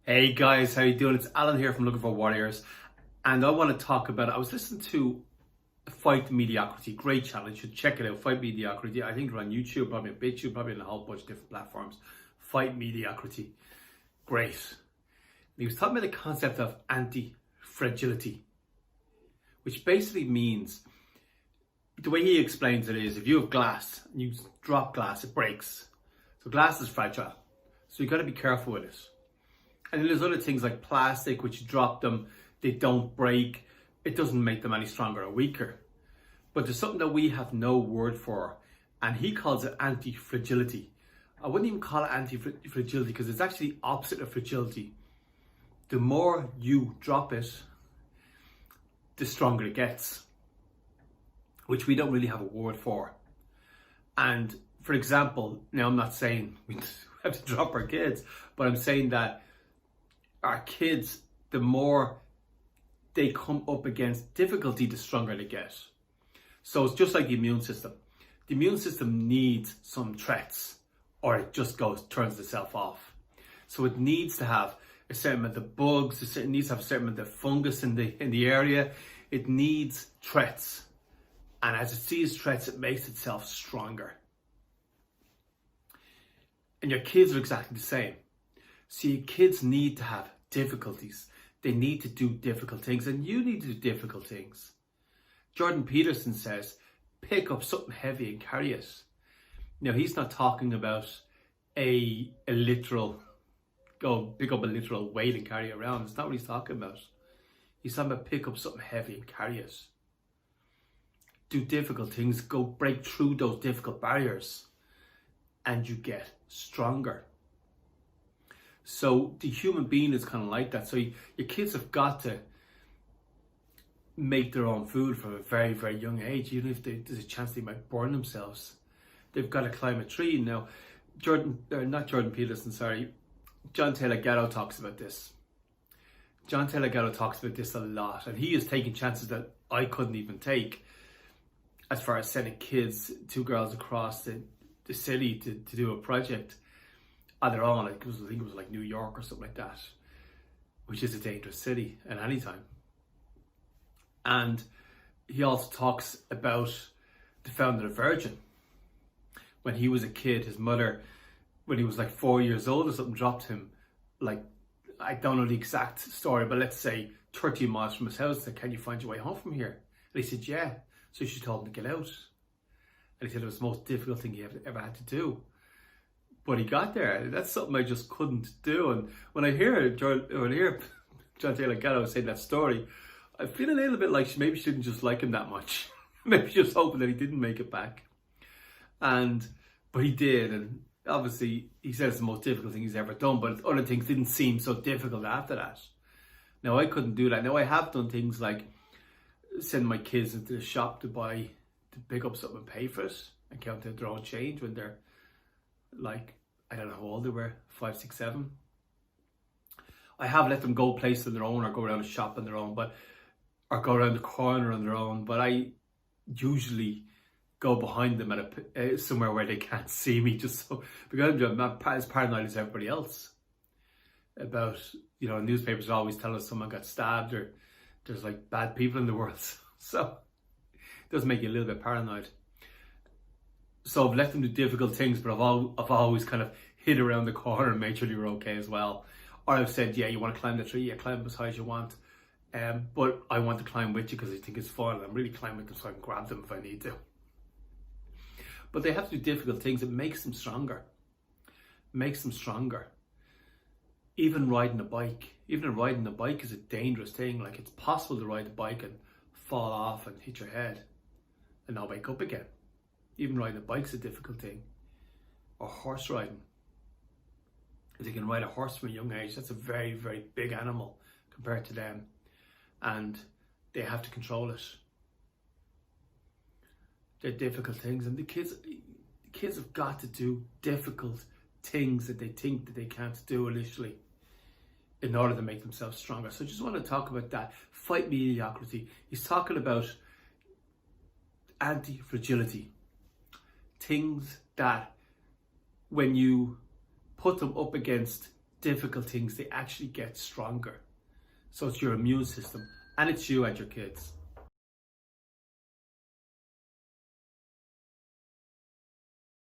Hey guys, how you doing? It's Alan here from Looking for Warriors, and I want to talk about. I was listening to Fight Mediocrity, great channel. You should check it out. Fight Mediocrity. I think they're on YouTube, probably on BitTube, probably on a whole bunch of different platforms. Fight Mediocrity, great. He was talking about the concept of anti-fragility, which basically means the way he explains it is if you have glass and you drop glass, it breaks. So glass is fragile, so you got to be careful with it. And then there's other things like plastic, which you drop them, they don't break. It doesn't make them any stronger or weaker. But there's something that we have no word for, and he calls it anti-fragility. I wouldn't even call it anti-fragility because it's actually the opposite of fragility. The more you drop it, the stronger it gets, which we don't really have a word for. And for example, now I'm not saying we have to drop our kids, but I'm saying that our kids, the more they come up against difficulty, the stronger they get. So it's just like the immune system. The immune system needs some threats or it just turns itself off. So it needs to have a certain amount of bugs, it needs to have a certain amount of fungus in the area. It needs threats. And as it sees threats, it makes itself stronger. And your kids are exactly the same. So your kids need to have difficulties. They need to do difficult things, and you need to do difficult things. Jordan Peterson says, pick up something heavy and carry it. Now, he's not talking about a literal, go pick up a literal weight and carry it around. It's not what he's talking about. He's talking about pick up something heavy and carry it. Do difficult things, go break through those difficult barriers, and you get stronger. So the human being is kind of like that. So your kids have got to make their own food from a very, very young age. Even if there's a chance they might burn themselves, they've got to climb a tree. Now, John Taylor Gatto talks about this. John Taylor Gatto talks about this a lot, and he is taking chances that I couldn't even take, as far as sending kids, two girls across the city to do a project on their own. I think it was like New York or something like that, which is a dangerous city at any time. And he also talks about the founder of Virgin. When he was a kid, his mother, when he was like 4 years old or something, dropped him, like, I don't know the exact story, but let's say 30 miles from his house, and said, can you find your way home from here? And he said, yeah. So she told him to get out. And he said it was the most difficult thing he ever had to do. But he got there. That's something I just couldn't do. And when I hear John Taylor Gatto say that story, I feel a little bit like maybe she didn't just like him that much. Maybe she was hoping that he didn't make it back. But he did. And obviously, he said it's the most difficult thing he's ever done. But other things didn't seem so difficult after that. Now, I couldn't do that. Now, I have done things like send my kids into the shop to pick up something and pay for it and count out their own change when they're like, I don't know how old they were, 5, 6, 7. I have let them go places on their own or go around a shop on their own, or go around the corner on their own, but I usually go behind them at somewhere where they can't see me, just so, because I'm not as paranoid as everybody else about, newspapers always tell us someone got stabbed or there's like bad people in the world. So it does make you a little bit paranoid. So I've let them do difficult things, but I've always kind of hid around the corner and made sure they were okay as well. Or I've said, yeah, you want to climb the tree? Yeah, climb as high as you want. But I want to climb with you because I think it's fun. I'm really climbing with them so I can grab them if I need to. But they have to do difficult things. It makes them stronger. Even riding a bike. Even riding a bike is a dangerous thing. Like, it's possible to ride a bike and fall off and hit your head and not wake up again. Even riding a bike's a difficult thing. Or horse riding. If they can ride a horse from a young age, that's a very, very big animal compared to them. And they have to control it. They're difficult things. And the kids have got to do difficult things that they think that they can't do initially in order to make themselves stronger. So I just want to talk about that. Fight mediocrity. He's talking about anti-fragility. Things that when you put them up against difficult things, they actually get stronger. So it's your immune system, and it's you and your kids.